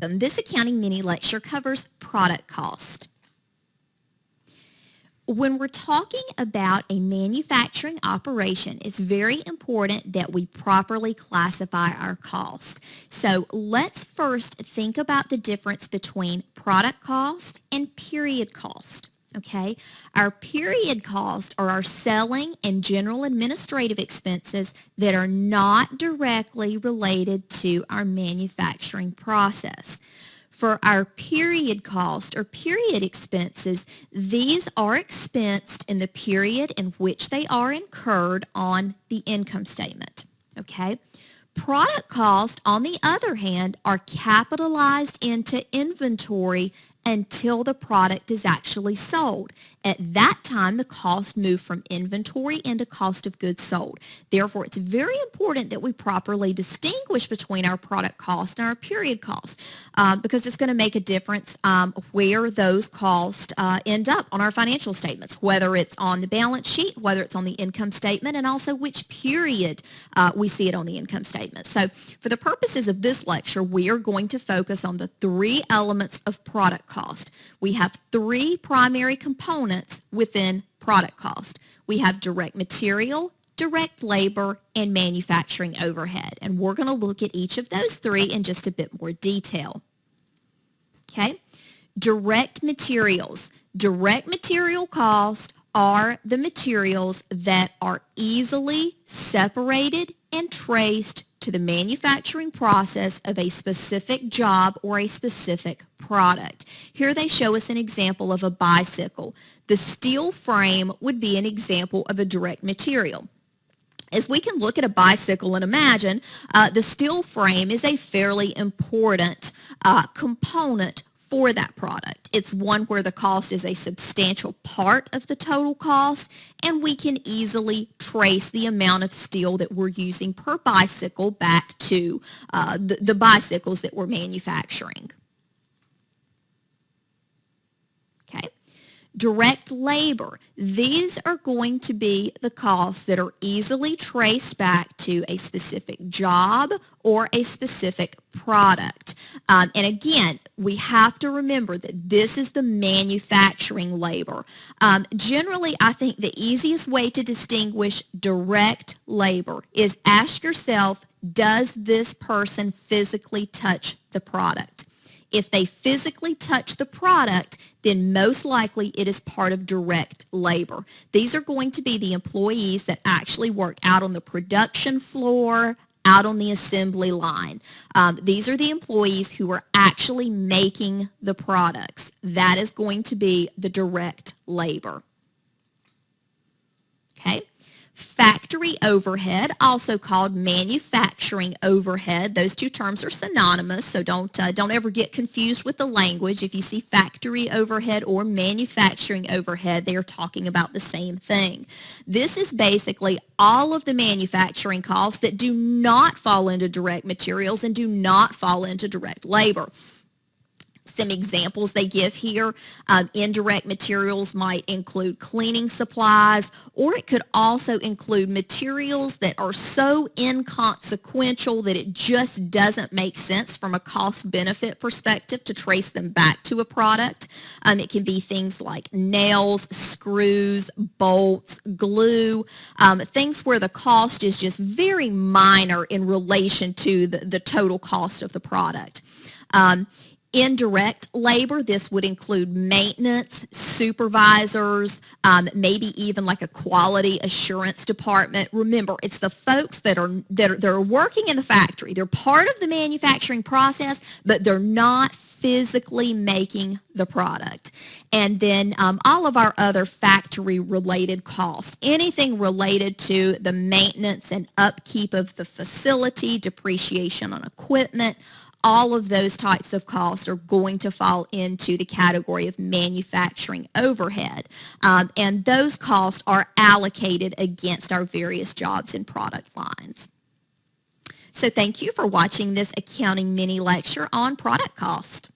This accounting mini lecture covers product cost. When we're talking about a manufacturing operation, it's very important that we properly classify our cost. So let's first think about the difference between product cost and period cost. Okay, our period costs are our selling and general administrative expenses that are not directly related to our manufacturing process. For our period cost or period expenses, these are expensed in the period in which they are incurred on the income statement. Okay, product cost, on the other hand, are capitalized into inventory until the product is actually sold. At that time, the cost moved from inventory into cost of goods sold. Therefore, it's very important that we properly distinguish between our product cost and our period cost because it's going to make a difference where those costs end up on our financial statements, whether it's on the balance sheet, whether it's on the income statement, and also which period we see it on the income statement. So for the purposes of this lecture, we are going to focus on the three elements of product cost. We have three primary components within product cost. We have direct material, direct labor, and manufacturing overhead. And we're going to look at each of those three in just a bit more detail. Okay, direct materials. Direct material cost are the materials that are easily separated and traced to the manufacturing process of a specific job or a specific product. Here they show us an example of a bicycle. The steel frame would be an example of a direct material. As we can look at a bicycle and imagine, the steel frame is a fairly important component for that product. It's one where the cost is a substantial part of the total cost, and we can easily trace the amount of steel that we're using per bicycle back to the bicycles that we're manufacturing. Okay. Direct labor. These are going to be the costs that are easily traced back to a specific job or a specific product. And again, we have to remember that this is the manufacturing labor. Generally, I think the easiest way to distinguish direct labor is ask yourself, does this person physically touch the product? If they physically touch the product, then most likely it is part of direct labor. These are going to be the employees that actually work out on the production floor, out on the assembly line. These are the employees who are actually making the products. That is going to be the direct labor. Okay. Factory overhead, also called manufacturing overhead. Those two terms are synonymous, so don't ever get confused with the language. If you see factory overhead or manufacturing overhead, they are talking about the same thing. This is basically all of the manufacturing costs that do not fall into direct materials and do not fall into direct labor. Some examples they give here, indirect materials might include cleaning supplies, or it could also include materials that are so inconsequential that it just doesn't make sense from a cost-benefit perspective to trace them back to a product. It can be things like nails, screws, bolts, glue, things where the cost is just very minor in relation to the total cost of the product. Indirect labor, this would include maintenance, supervisors, maybe even like a quality assurance department. Remember, it's the folks that are working in the factory. They're part of the manufacturing process, but they're not physically making the product. And then all of our other factory-related costs, anything related to the maintenance and upkeep of the facility, depreciation on equipment, all of those types of costs are going to fall into the category of manufacturing overhead. And those costs are allocated against our various jobs and product lines. So thank you for watching this accounting mini lecture on product cost.